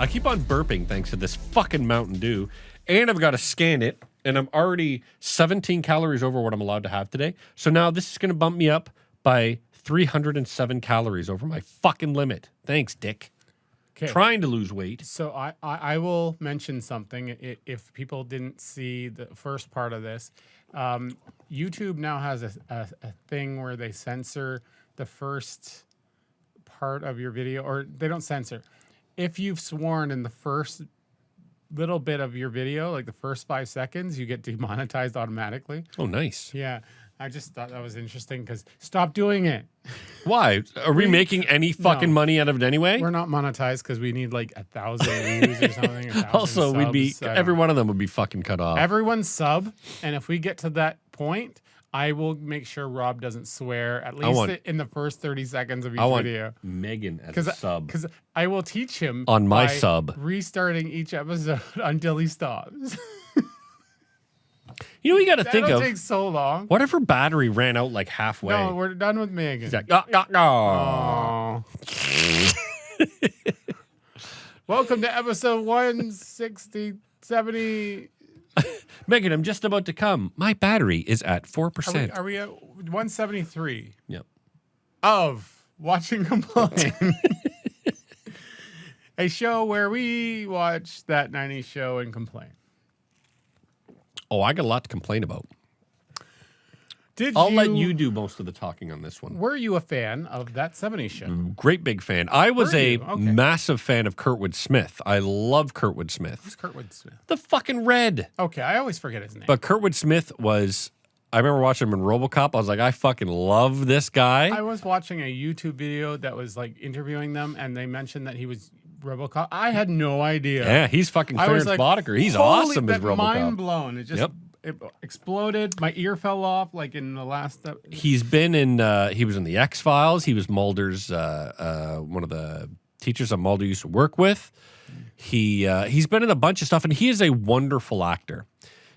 I keep on burping thanks to this fucking Mountain Dew, and I've got to scan it, and I'm already 17 calories over what I'm allowed to have today. So now this is going to bump me up by 307 calories over my fucking limit. Thanks, Dick. Okay. Trying to lose weight. So I will mention something if people didn't see the first part of this. YouTube now has a thing where they censor the first part of your video, or they don't censor. If you've sworn in the first little bit of your video, like the first 5 seconds, you get demonetized automatically. Oh, nice. Yeah. I just thought that was interesting because stop doing it. Why? Are we making any fucking money out of it anyway? We're not monetized because we need like 1,000 views or something. 1,000 Also, we'd be subs. every one of them would be fucking cut off. Everyone's sub, and if we get to that point, I will make sure Rob doesn't swear at least in the first 30 seconds of each video. Megan as a sub. Because I will teach him on my by sub, restarting each episode until he stops. You know, you got to think of. That'll take so long. What if her battery ran out like halfway? No, we're done with Megan. She's like, oh. Welcome to episode 160, 70. Megan, I'm just about to come. My battery is at 4%. Are we at 173? Yep. Of Watching Complain. A show where we watch that 90s show and complain. Oh, I got a lot to complain about. I'll let you do most of the talking on this one. Were you a fan of that 70s show? Great big fan. I was a massive fan of Kurtwood Smith. I love Kurtwood Smith. Who's Kurtwood Smith? The fucking Red. Okay, I always forget his name. But Kurtwood Smith was... I remember watching him in RoboCop. I was like, I fucking love this guy. I was watching a YouTube video that was like interviewing them, and they mentioned that he was RoboCop. I had no idea. Yeah, he's fucking Clarence Boddicker. He's awesome as RoboCop. Mind blown. It just it exploded. My ear fell off like in the last. He's been in. He was in the X-Files. He was Mulder's one of the teachers that Mulder used to work with. He's been in a bunch of stuff, and he is a wonderful actor.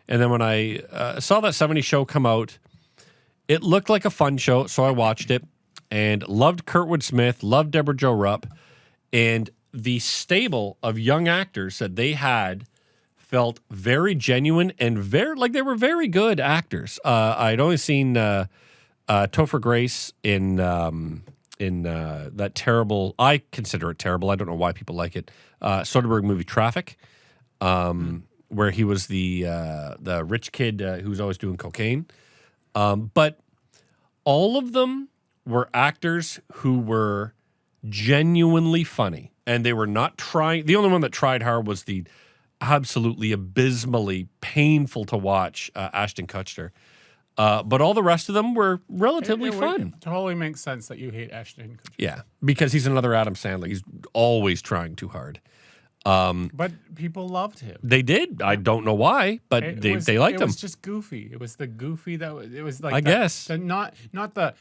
And then when I saw that 70s show come out, it looked like a fun show, so I watched it and loved Kurtwood Smith, loved Deborah Jo Rupp, and the stable of young actors that they had felt very genuine and very like they were very good actors. I'd only seen Topher Grace in that terrible, I consider it terrible, I don't know why people like it, Soderbergh movie Traffic. Where he was the rich kid who was always doing cocaine. But all of them were actors who were genuinely funny. And they were not trying. The only one that tried hard was the absolutely abysmally painful to watch Ashton Kutcher. But all the rest of them were relatively fun. It totally makes sense that you hate Ashton Kutcher. Yeah, because he's another Adam Sandler. He's always trying too hard. But people loved him. They did. I don't know why, but they liked him. It was just goofy. It was the goofy it was like I guess not the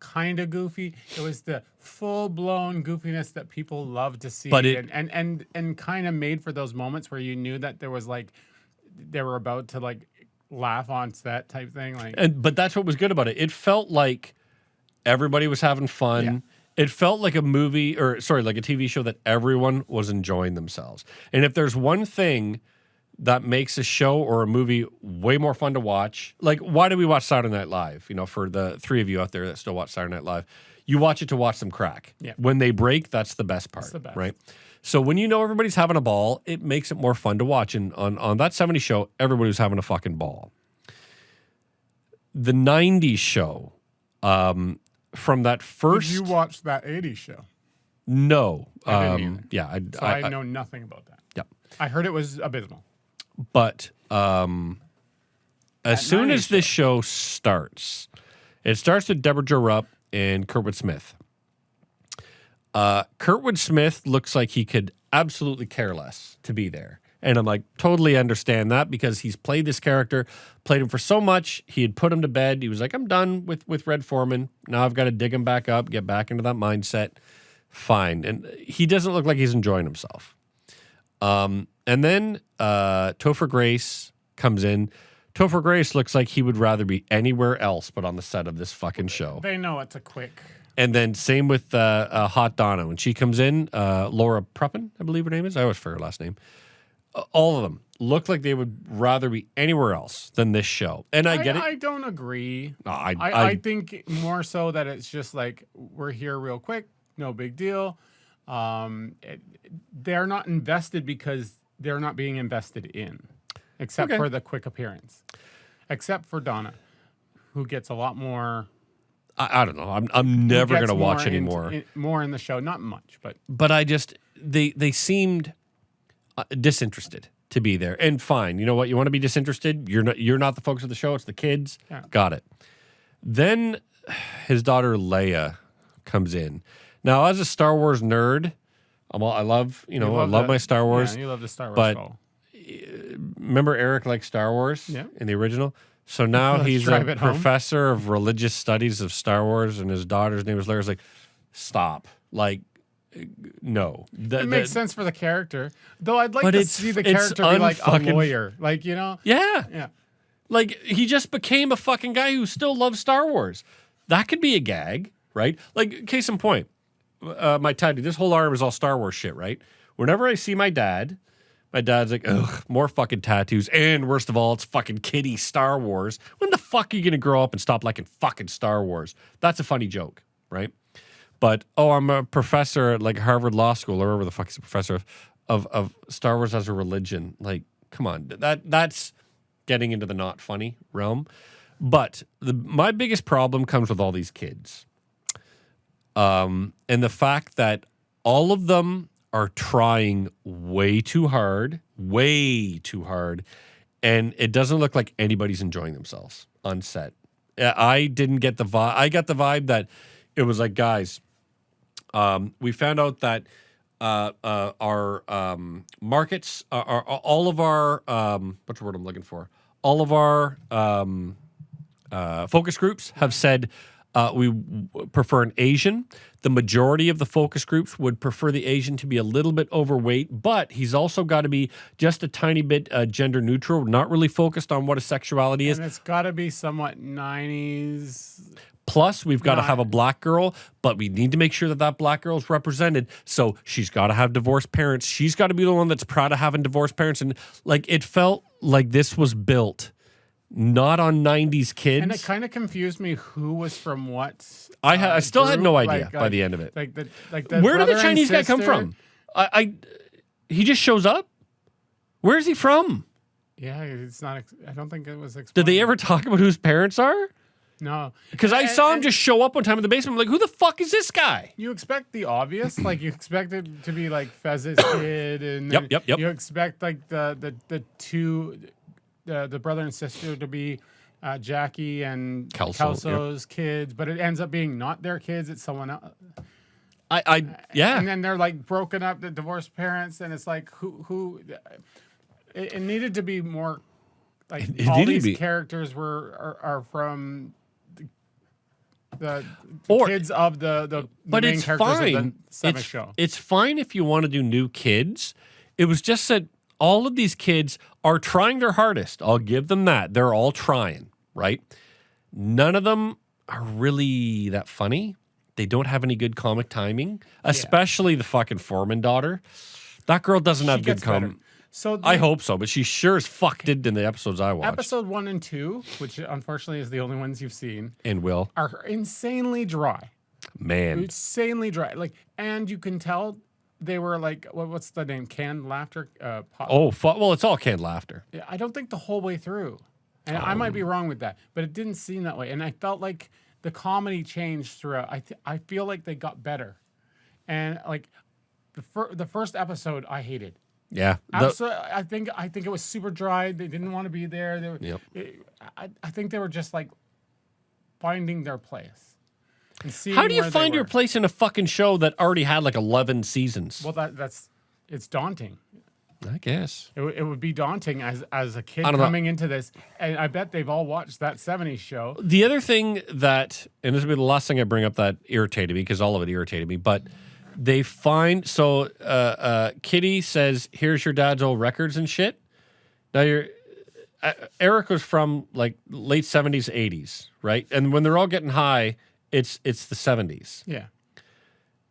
kind of goofy. It was the full blown goofiness that people loved to see. But and kind of made for those moments where you knew that there was like they were about to like laugh on set type thing. But that's what was good about it. It felt like everybody was having fun. Yeah. It felt like a movie, like a TV show that everyone was enjoying themselves. And if there's one thing that makes a show or a movie way more fun to watch, like why do we watch Saturday Night Live? You know, for the three of you out there that still watch Saturday Night Live, you watch it to watch them crack. Yeah. When they break, that's the best part, right? So when you know everybody's having a ball, it makes it more fun to watch. And on that 70s show, everybody was having a fucking ball. The 90s show, from that first... Did you watch that 80s show? No. I didn't either. Yeah. So I know nothing about that. Yeah. I heard it was abysmal. But as soon as this show starts, it starts with Deborah Jo Rupp and Kurtwood Smith. Kurtwood Smith looks like he could absolutely care less to be there. And I'm like, totally understand that because he's played this character, played him for so much. He had put him to bed. He was like, I'm done with Red Foreman. Now I've got to dig him back up, get back into that mindset. Fine. And he doesn't look like he's enjoying himself. And then Topher Grace comes in. Topher Grace looks like he would rather be anywhere else but on the set of this fucking show. They know it's a quick And then same with Hot Donna. When she comes in, Laura Prepon, I believe her name is. I always forget her last name. All of them look like they would rather be anywhere else than this show. And I get it. I don't agree. No, I think more so that it's just like, we're here real quick, no big deal. They're not invested because they're not being invested in, except for the quick appearance. Except for Donna, who gets a lot more. I don't know. I'm never going to watch anymore. More in the show, not much, but I just they seemed disinterested to be there. And fine, you know what? You want to be disinterested? You're not the focus of the show. It's the kids. Yeah. Got it. Then his daughter Leia comes in. Now, as a Star Wars nerd, I love I love my Star Wars. Yeah, you love the Star Wars. But remember, Eric liked Star Wars in the original. So now he's a professor of religious studies of Star Wars, and his daughter's name is Leia. It's like, stop. Like, no. It makes sense for the character. Though I'd like to see the character be like a lawyer. Like, Yeah. Yeah. Like, he just became a fucking guy who still loves Star Wars. That could be a gag, right? Like, case in point, my tattoo, this whole arm is all Star Wars shit, right? Whenever I see my dad's like, ugh, more fucking tattoos. And worst of all, it's fucking kiddie Star Wars. When the fuck are you going to grow up and stop liking fucking Star Wars? That's a funny joke, right? But, I'm a professor at like Harvard Law School or wherever the fuck he's a professor of Star Wars as a religion. Like, come on. That's getting into the not funny realm. But my biggest problem comes with all these kids. And the fact that all of them are trying way too hard, and it doesn't look like anybody's enjoying themselves on set. I didn't get the vibe. I got the vibe that it was like, guys, we found out that our markets, are all of our, what's the word I'm looking for? All of our focus groups have said we prefer an Asian. The majority of the focus groups would prefer the Asian to be a little bit overweight, but he's also got to be just a tiny bit gender neutral, not really focused on what his sexuality is. And it's got to be somewhat 90s. Plus, we've got to have a black girl, but we need to make sure that black girl is represented. So she's got to have divorced parents. She's got to be the one that's proud of having divorced parents. And like, it felt like this was built not on 90s kids. And it kind of confused me who was from what. I still had no idea by the end of it. Where did the Chinese guy come from? He just shows up? Where is he from? Yeah, it's not. I don't think it was explained. Did they ever talk about whose parents are? No. Because I saw him just show up one time in the basement. I'm like, who the fuck is this guy? You expect the obvious. Like, you expect it to be like Fez's kid. And Yep. You expect like the two, the brother and sister to be Jackie and Kelso's kids. But it ends up being not their kids. It's someone else. Yeah. And then they're like broken up, the divorced parents. And it's like, who it needed to be more like all these characters are from the kids of the but main it's characters fine. of the seventh show. It's fine if you want to do new kids. It was just that all of these kids are trying their hardest. I'll give them that. They're all trying, right? None of them are really that funny. They don't have any good comic timing, especially the fucking Foreman daughter. That girl doesn't have good comic. So I hope so, but she sure as fuck did in the episodes I watched. Episode 1 and 2, which unfortunately is the only ones you've seen, and will are insanely dry. Man, insanely dry. Like, and you can tell they were like, what's the name? Canned laughter. Well, it's all canned laughter. I don't think the whole way through, and I might be wrong with that, but it didn't seem that way. And I felt like the comedy changed throughout. I feel like they got better, and like the first episode I hated. Yeah, absolutely. I think it was super dry. They didn't want to be there. I think they were just like finding their place. And seeing how do you find your place in a fucking show that already had like 11 seasons? Well, it's daunting. I guess it would be daunting as a kid coming into this, and I bet they've all watched that 70s show. The other thing that, and this will be the last thing I bring up that irritated me, because all of it irritated me, but they find, Kitty says, here's your dad's old records and shit. Now Eric was from like late 70s, 80s, right? And when they're all getting high it's the 70s. Yeah.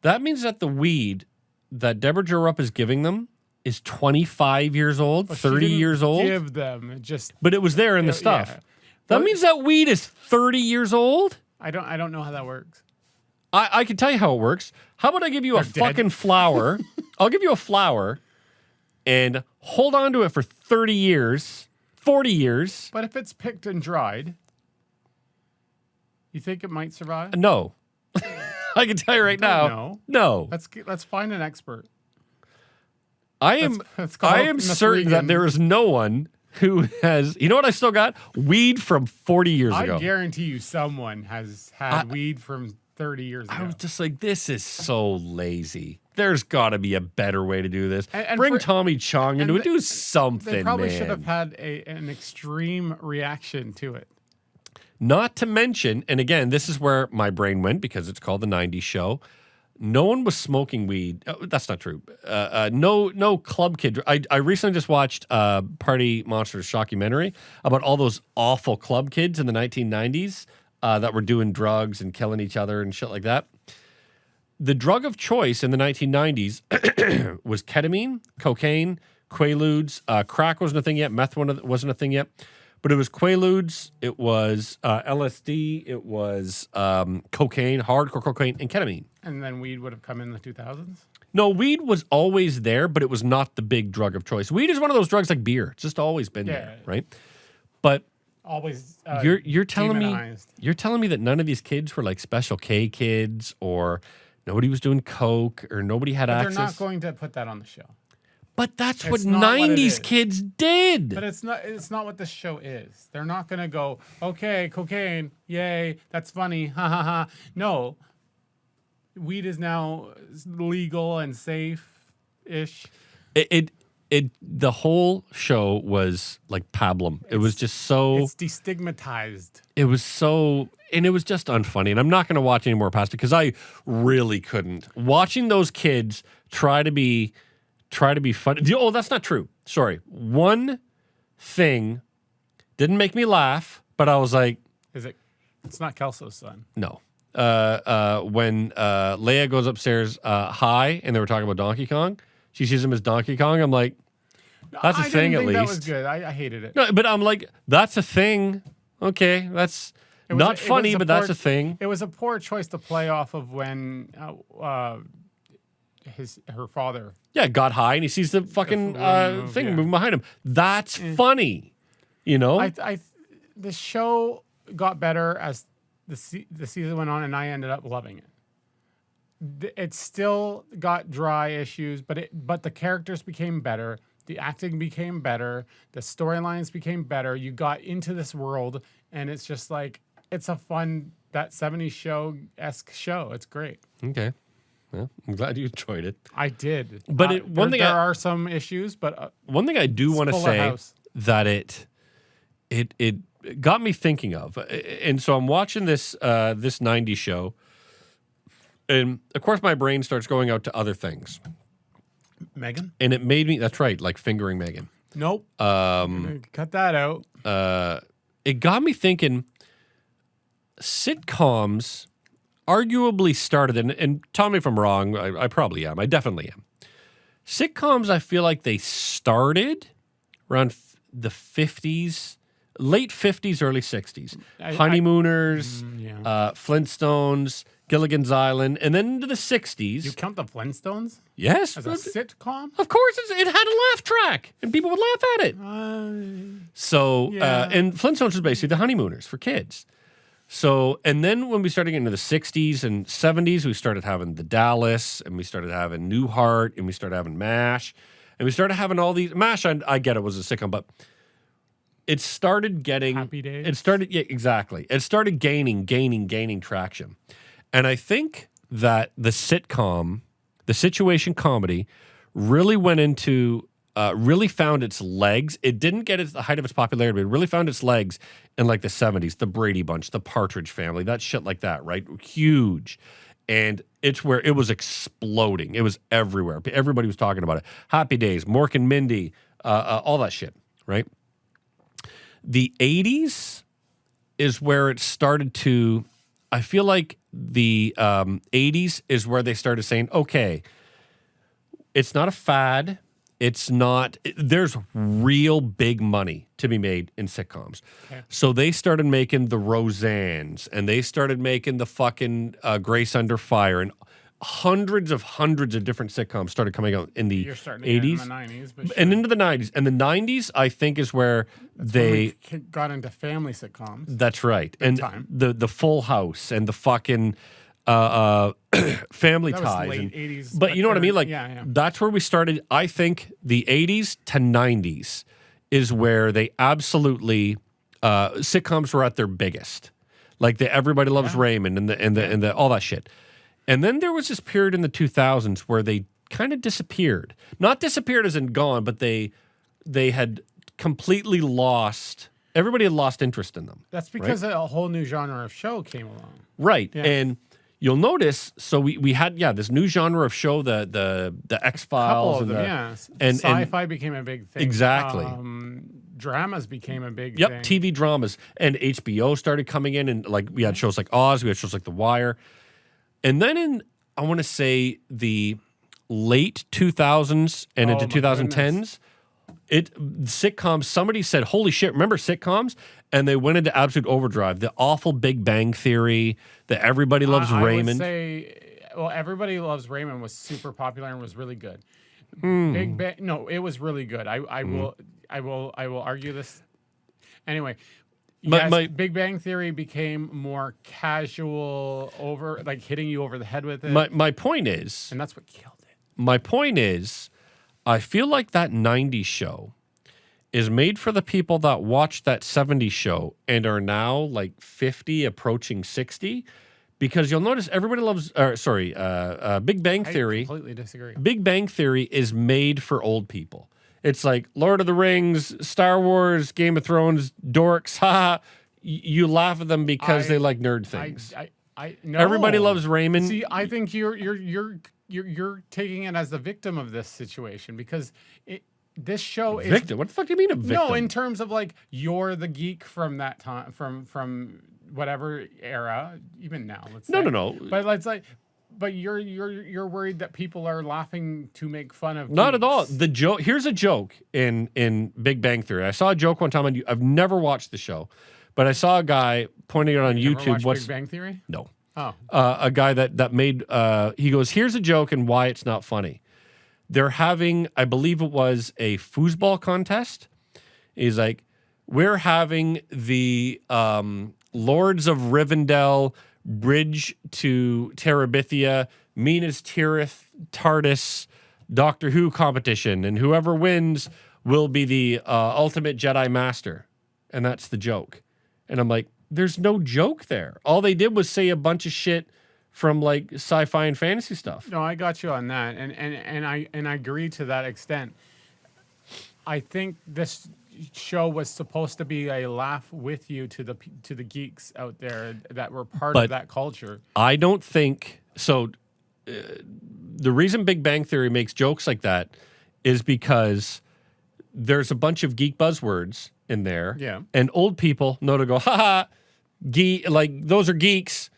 That means that the weed that Deborah Jo Rupp is giving them is 25 years old, But 30 she didn't years old. Give them it just. But it was there in the Yeah. stuff. Well, That means that weed is 30 years old? I don't know how that works. I can tell you how it works. How about I give you a They're dead. fucking flower? I'll give you a flower and hold on to it for 30 years, 40 years. But if it's picked and dried, you think it might survive? No. I can tell you right now. know. No. Let's find an expert. I am let's call I up am Miss certain that Regan. there is no one who has, you know what I still got? Weed from 40 years I ago. guarantee you someone has had weed from 30 years ago. I was just like, this is so lazy. There's got to be a better way to do this. And Bring for- Tommy Chong into it. Do something, They probably man. should have had an extreme reaction to it. Not to mention, and again, this is where my brain went because it's called the 90s show. No one was smoking weed. Oh, that's not true. No club kid. I recently just watched Party Monsters documentary about all those awful club kids in the 1990s that were doing drugs and killing each other and shit like that. The drug of choice in the 1990s was ketamine, cocaine, Quaaludes. Crack wasn't a thing yet. Meth wasn't a thing yet. But it was Quaaludes, it was LSD, it was cocaine, hardcore cocaine, and ketamine. And then weed would have come in the 2000s? No, weed was always there, but it was not the big drug of choice. Weed is one of those drugs like beer. It's just always been there, right? But Always you're telling demonized. me that none of these kids were like Special K kids, or nobody was doing coke, or nobody had But access. they're not going to put that on the show. But that's what It's not what it 90s is. kids did. But it's not what the show is. They're not going to go, okay, cocaine, yay, that's funny, ha ha ha. No, weed is now legal and safe-ish. The whole show was like pablum. It was just so. It's destigmatized. It was so, and it was just unfunny. And I'm not going to watch any more past it because I really couldn't. Watching those kids try to be funny. Oh, that's not true. Sorry. One thing didn't make me laugh, but I was like, Is it? It's not Kelso's son. no. When Leia goes upstairs high, and they were talking about Donkey Kong, she sees him as Donkey Kong. I'm like, that's a I thing didn't at think least. That was good. I hated it. No, but I'm like, that's a thing. Okay, that's It was not a- it was funny, a but that's poor- a thing. It was a poor choice to play off of when her father. Yeah, got high and he sees the fucking balloon move, thing yeah. moving behind him. That's funny, you know. The show got better as the season went on, and I ended up loving it. It still got dry issues, but the characters became better. The acting became better. The storylines became better. You got into this world, and it's just like it's a fun that 70s show-esque show. It's great. Okay, well, I'm glad you enjoyed it. I did, But there are some issues, but One thing I do want to Fuller say House. that it got me thinking of, and so I'm watching this 90s show, and of course my brain starts going out to other things, Megan. and it made me. That's right, like fingering Megan. Nope. Cut that out. It got me thinking. Sitcoms arguably started, and tell me if I'm wrong. I probably am. I definitely am. Sitcoms, I feel like they started around the 50s, late 50s, early 60s. Honeymooners, Flintstones, Gilligan's Island, and then into the 60s. You count the Flintstones Yes. as a sitcom? Of course, it had a laugh track, and people would laugh at it. So, yeah. and Flintstones was basically the Honeymooners for kids. So, and then when we started getting into the 60s and 70s, we started having The Dallas, and we started having Newhart, and we started having MASH, and we started having all these. MASH, I get it was a sitcom, but it started getting. Happy Days? It started, yeah, exactly. It started gaining traction. And I think that the sitcom, the situation comedy, really went into, really found its legs. It didn't get at the height of its popularity, but it really found its legs in like the 70s, the Brady Bunch, the Partridge Family, that shit like that, right? Huge. And it's where it was exploding. It was everywhere. Everybody was talking about it. Happy Days, Mork and Mindy, all that shit, right? The 80s is where it started to I feel like the 80s is where they started saying, okay, it's not a fad. It's not, there's real big money to be made in sitcoms. Okay. So they started making the Roseannes, and they started making the fucking Grace Under Fire, and hundreds of different sitcoms started coming out in the You're starting to 80s get in the 90s, but and into the 90s. And the 90s, I think, is where they got into family sitcoms. that's right. And time. the Full House and the fucking Family That was Ties. late and- 80s. but you know what I mean? Like, yeah. that's where we started. I think the 80s to 90s is where they absolutely, sitcoms were at their biggest. Like the Everybody Loves Raymond and the all that shit. And then there was this period in the 2000s where they kind of disappeared. Not disappeared as in gone, but they had completely lost. Everybody had lost interest in them. That's because a whole new genre of show came along. Right. Yeah. And you'll notice, so we had this new genre of show, the X-Files Couple of and them, and sci-fi became a big thing. Exactly. Dramas became a big Yep, thing. TV dramas. And HBO started coming in, and like we had shows like Oz, we had shows like The Wire. And then in, I want to say, the late 2000s and into my 2010s, sitcoms, somebody said, holy shit, remember sitcoms? And they went into absolute overdrive. The awful Big Bang Theory, the Everybody Loves I Raymond. would say, well, Everybody Loves Raymond was super popular and was really good. Hmm. Big Bang, no, it was really good. I will argue this. Anyway, yes, Big Bang Theory became more casual, like hitting you over the head with it, my point is, and that's what killed it. my point is, I feel like that 90s show is made for the people that watched that 70s show and are now like 50, approaching 60, because you'll notice Everybody Loves, Big Bang Theory. I completely disagree. Big Bang Theory is made for old people. It's like Lord of the Rings, Star Wars, Game of Thrones, dorks. Ha! You laugh at them because they like nerd things. No. Everybody Loves Raymond. See, I think you're taking it as the victim of this situation because this show is Victim? What the fuck do you mean a victim? no, in terms of like you're the geek from that time, from whatever era, even now. Let's say. No. But let's like, but you're worried that people are laughing to make fun of. Not geeks. at all. The joke. Here's a joke in Big Bang Theory. I saw a joke one time on. I've never watched the show, but I saw a guy pointing it on You YouTube. ever watch Big Bang Theory? No. Oh, A guy that made. He goes, here's a joke and why it's not funny. They're having, I believe it was a foosball contest. He's like, we're having the Lords of Rivendell Bridge to Terabithia, Minas Tirith, TARDIS, Doctor Who competition, and whoever wins will be the ultimate Jedi Master. And that's the joke. And I'm like, there's no joke there. All they did was say a bunch of shit from like sci-fi and fantasy stuff. no, I got you on that, and I agree to that extent. I think this show was supposed to be a laugh with you to the geeks out there that were part But of that culture. I don't think so. The reason Big Bang Theory makes jokes like that is because there's a bunch of geek buzzwords in there. Yeah. And old people know to go, haha, geek, like those are geeks.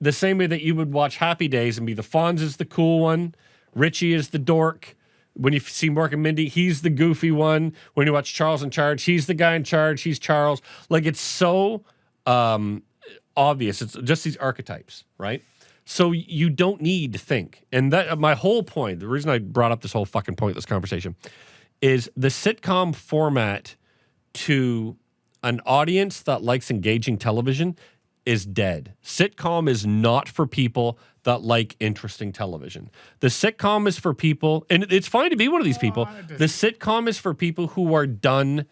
The same way that you would watch Happy Days and be the Fonz is the cool one, Richie is the dork. When you see Mork and Mindy, he's the goofy one. When you watch Charles in Charge, he's the guy in charge. He's Charles. Like, it's so obvious. It's just these archetypes, right? So you don't need to think. And that my whole point, the reason I brought up this whole fucking pointless conversation, is the sitcom format to an audience that likes engaging television is dead. Sitcom is not for people that like interesting television. The sitcom is for people, and it's fine to be one of these people. The sitcom is for people who are done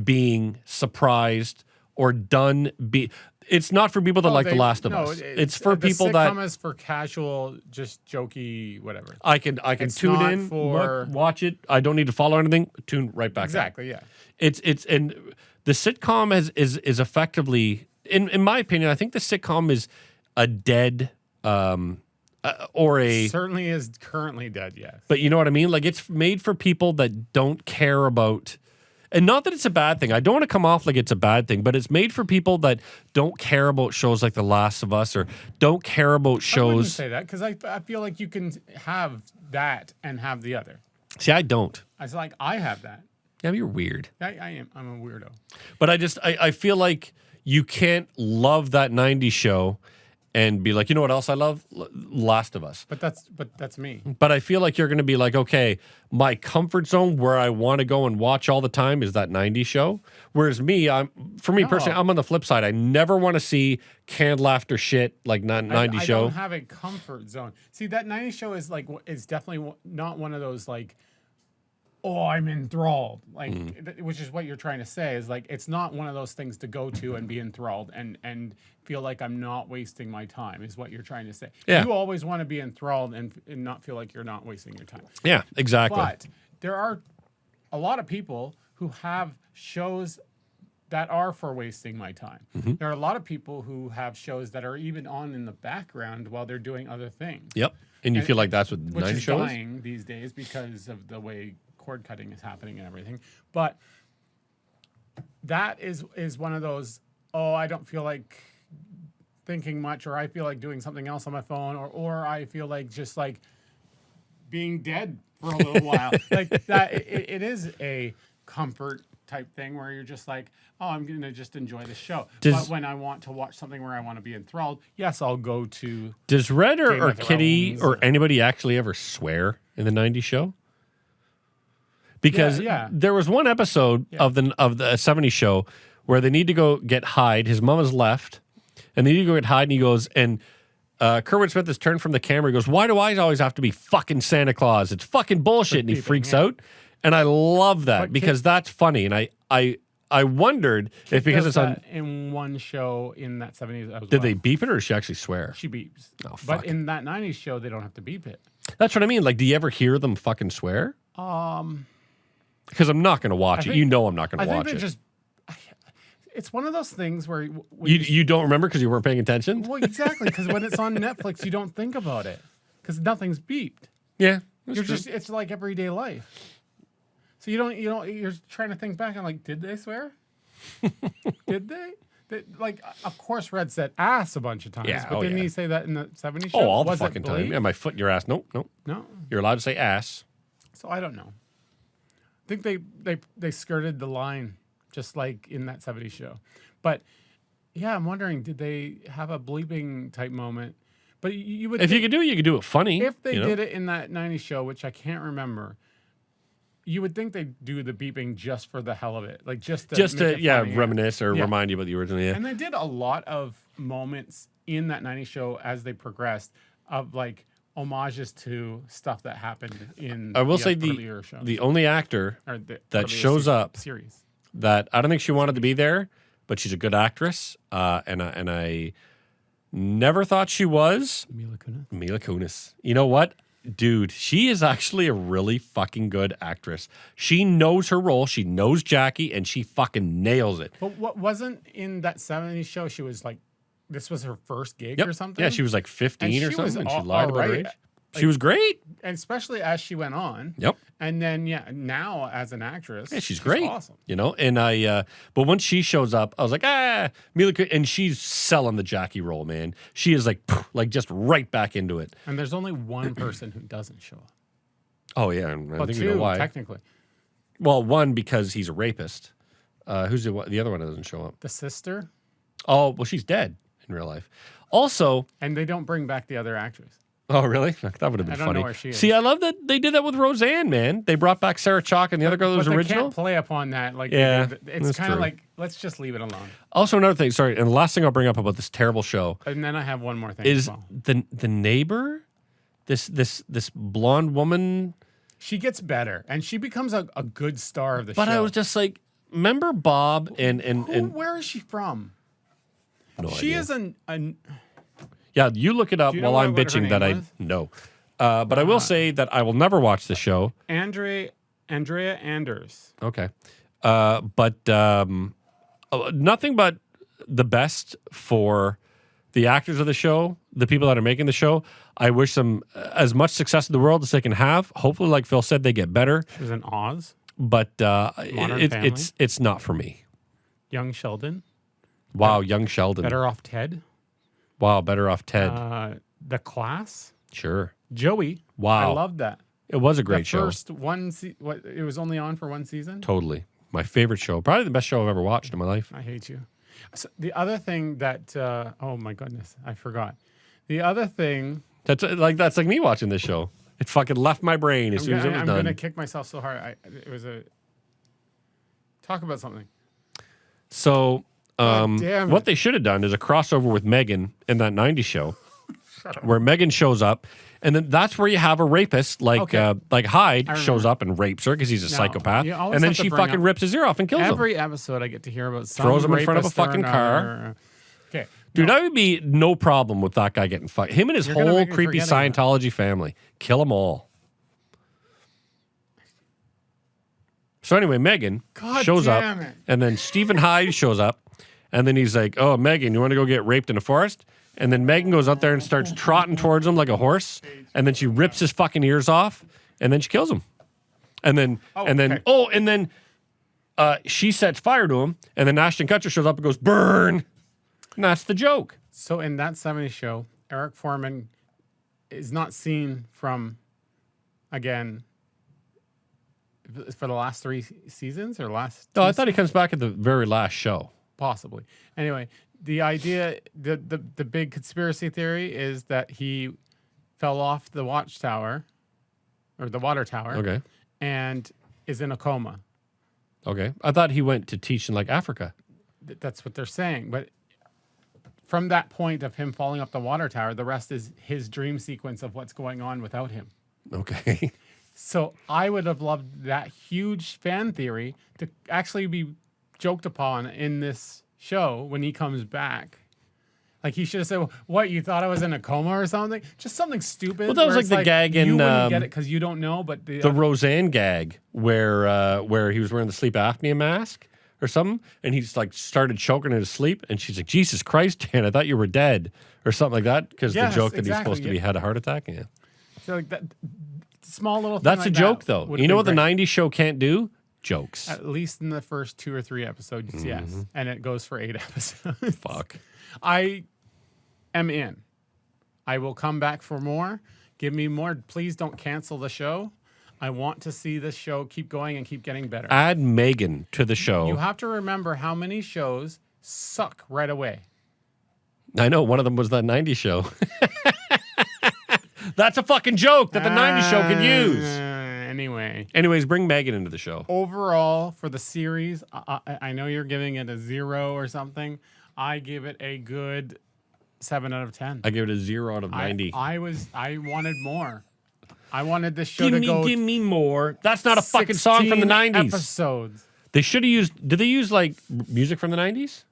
being surprised or done be. It's not for people that like The Last of Us. It's for people that sitcom is for casual, just jokey, whatever. I can tune not in, for- watch it. I don't need to follow anything. Tune right back. Exactly. Yeah. It's and the sitcom is effectively, in my opinion, I think the sitcom is a dead or a Certainly is currently dead. Yes. but you know what I mean? Like, it's made for people that don't care about. And not that it's a bad thing. I don't want to come off like it's a bad thing, but it's made for people that don't care about shows like The Last of Us or don't care about I wouldn't shows. say that because I feel like you can have that and have the other. See, I don't. I was like, I have that. Yeah, you're weird. I am. I'm a weirdo. But I feel like you can't love that 90s show and be like, you know what else I love? Last of Us. But that's me. But I feel like you're going to be like, okay, my comfort zone where I want to go and watch all the time is that 90s show. Whereas me, personally, I'm on the flip side. I never want to see canned laughter shit like 90s show. I don't have a comfort zone. See, that 90s show is like, it's definitely not one of those like, oh, I'm enthralled. Like, which is what you're trying to say is like, it's not one of those things to go to and be enthralled and feel like I'm not wasting my time is what you're trying to say. Yeah. You always want to be enthralled and not feel like you're not wasting your time. Yeah, exactly. But there are a lot of people who have shows that are for wasting my time. There are a lot of people who have shows that are even on in the background while they're doing other things. Yep. And you feel like that's what Which 90s is show is? dying these days because of the way cord cutting is happening and everything. But that is one of those, oh, I don't feel like thinking much, or I feel like doing something else on my phone, or I feel like just like being dead for a little while. Like that, it is a comfort type thing where you're just like, oh, I'm going to just enjoy the show. But when I want to watch something where I want to be enthralled, yes, I'll go to. Does Red Game or of Kitty Thrones or anybody actually ever swear in the 90s show? Because there was one episode of the 70s show where they need to go get Hyde. His mom has left, and they need to go get Hyde, and he goes, and Kerwin Smith is turned from the camera. He goes, why do I always have to be fucking Santa Claus? It's fucking bullshit. And he freaks out. And I love that because that's funny. And I wondered if because it's on in one show in that 70s as well. Did they beep it or does she actually swear? She beeps. Oh, fuck. But in that 90s show, they don't have to beep it. That's what I mean. Like, do you ever hear them fucking swear? Because I'm not going to watch it. You know I'm not going to watch it. Just. It's one of those things where you don't remember because you weren't paying attention. Well, exactly. Because when it's on Netflix, you don't think about it because nothing's beeped. Yeah, it's like everyday life. So you're trying to think back and like, did they swear? Did they? Like, of course, Red said ass a bunch of times. Yeah, but didn't he say that in the 70s show? Oh, all the fucking time. Yeah, my foot in your ass. Nope. No. You're allowed to say ass. So I don't know. I think they skirted the line just like in that 70s show. But yeah, I'm wondering, did they have a bleeping type moment? But you would if you could do it, you could do it funny. If they did it in that 90s show, which I can't remember, you would think they'd do the beeping just for the hell of it. Like just to reminisce or remind you about the original. Yeah. And they did a lot of moments in that 90s show as they progressed of like homages to stuff that happened in I will say earlier shows. The only actor that shows up series that I don't think she wanted to be there, but she's a good actress. And I never thought she was Mila Kunis. You know what? Dude, she is actually a really fucking good actress. She knows her role. She knows Jackie, and she fucking nails it. But what wasn't in that 70s show? She was like, this was her first gig or something? Yeah, she was like 15 or something, and she lied about her age. She was great. And especially as she went on. Yep. And then, now as an actress. Yeah, she's great. Awesome. You know, and but once she shows up, I was like, Mila Kunis, and she's selling the Jackie role, man. She is like just right back into it. And there's only one person who doesn't show up. Oh, yeah. And I think two, we know why. Technically. Well, one, because he's a rapist. Who's the other one that doesn't show up? The sister. Oh, well, she's dead in real life. Also. And they don't bring back the other actress. Oh, really? That would have been funny. I don't know where she is. See, I love that they did that with Roseanne, man. They brought back Sarah Chalke and the other girl that was original. They can't play upon that. Like, yeah, it's kind of like, let's just leave it alone. Also, another thing, sorry, and the last thing I'll bring up about this terrible show. And then I have one more thing is as well. the neighbor, this blonde woman. She gets better, and she becomes a good star of the show. But I was just like, remember Bob and where is she from? No she idea. is an yeah, you look it up while I'm bitching that I know. But I will say that I will never watch the show. Andrea Anders. Okay. But nothing but the best for the actors of the show, the people that are making the show. I wish them as much success in the world as they can have. Hopefully, like Phil said, they get better. She was in Oz. but Modern Family. it's not for me. Young Sheldon. Wow, Young Sheldon. Better Off Ted. Wow, Better Off Ted. The Class. Sure. Joey. Wow. I loved that. It was a great show. First one, it was only on for one season. Totally. My favorite show. Probably the best show I've ever watched in my life. I hate you. So the other thing that, oh my goodness, I forgot. The other thing. That's like me watching this show. It fucking left my brain as soon as it was I'm done. going to kick myself so hard. Talk about something. So, God damn it. what they should have done is a crossover with Megan in that 90s show where Megan shows up. And then that's where you have a rapist like Hyde shows up and rapes her because he's a psychopath. you always And then have to she bring fucking up- rips his ear off and kills him. Every episode I get to hear about some Throws him in front of a rapist or fucking another. Okay. Dude, I would be no problem with that guy getting fucked. Him and his You're gonna whole make me creepy forget again. Scientology family. Kill them all. So anyway, Megan God shows damn up, it. and then Stephen Hyde shows up, and then he's like, "Oh, Megan, you want to go get raped in the forest?" And then Megan goes up there and starts trotting towards him like a horse, and then she rips his fucking ears off, and then she kills him. And then she sets fire to him, and then Ashton Kutcher shows up and goes, "Burn!" And that's the joke. So in that 70s show, Eric Foreman is not seen from, again, for the last 3 seasons or last No, two I thought he comes back at the very last show. possibly. Anyway, the idea, the big conspiracy theory is that he fell off the watchtower or the water tower Okay. and is in a coma. Okay. I thought he went to teach in like Africa. That's what they're saying. But from that point of him falling off the water tower, the rest is his dream sequence of what's going on without him. Okay. So I would have loved that huge fan theory to actually be joked upon in this show when he comes back. Like he should have said, "What, you thought I was in a coma or something?" Just something stupid. Well, that was where like it's the gag in, you wouldn't get it because you don't know. But The Roseanne gag where he was wearing the sleep apnea mask or something, and he just like started choking in his sleep, and she's like, "Jesus Christ, Jan, I thought you were dead," or something like that, because Yes, the joke that he's exactly, supposed to be had a heart attack. Yeah. so like that small little. Thing That's like a joke, that though. would You have know been what the great. '90s show can't do? Jokes. At least in the first 2 or 3 episodes, yes, and it goes for 8 episodes. Fuck. I am in. I will come back for more. Give me more. Please don't cancel the show. I want to see this show keep going and keep getting better. Add Megan to the show. You have to remember how many shows suck right away. I know one of them was that '90s show. That's a fucking joke that the '90s show could use. Anyway, Anyways, bring Megan into the show. overall for the series, I know you're giving it a 0 or something. I give it a good 7 out of 10. I give it a 0 out of 90. I wanted more. I wanted this show to go give me more. That's not a fucking song from the 16 '90s. episodes. They should have used. Did they use like music from the '90s?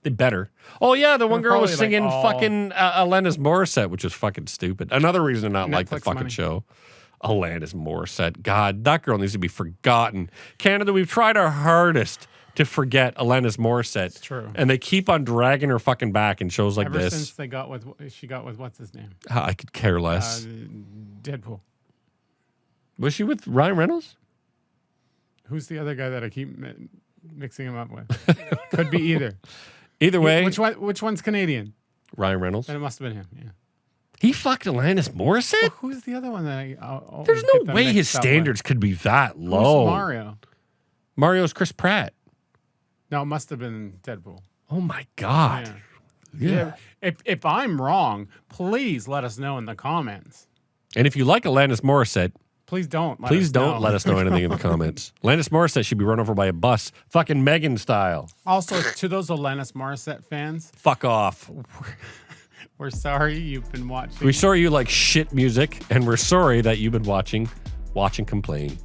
They better. Oh yeah, the one girl was probably, like, singing all- fucking Alanis Morissette, which was fucking stupid. Another reason to not like the Netflix fucking money. show. Alanis Morissette. God, that girl needs to be forgotten. Canada, we've tried our hardest to forget Alanis Morissette. It's true. And they keep on dragging her fucking back in shows like Ever this. since she got with what's his name? I could care less. Deadpool. Was she with Ryan Reynolds? Who's the other guy that I keep mixing him up with? Could be either. Either way, Which one's Canadian? Ryan Reynolds. Then it must have been him. Yeah. He fucked Alanis Morissette? Well, who's the other one that I? always There's get no them way his mixed up with? standards could be that Who's low. Mario? Mario's Chris Pratt. No, it must have been Deadpool. Oh my God. Yeah. If I'm wrong, please let us know in the comments. And if you like Alanis Morissette, Please don't. please don't let us know anything in the comments. Alanis Morissette should be run over by a bus, fucking Megan style. Also, to those Alanis Morissette fans, Fuck off. we're sorry you've been watching. We're sorry you like shit music, and we're sorry that you've been watching Complain.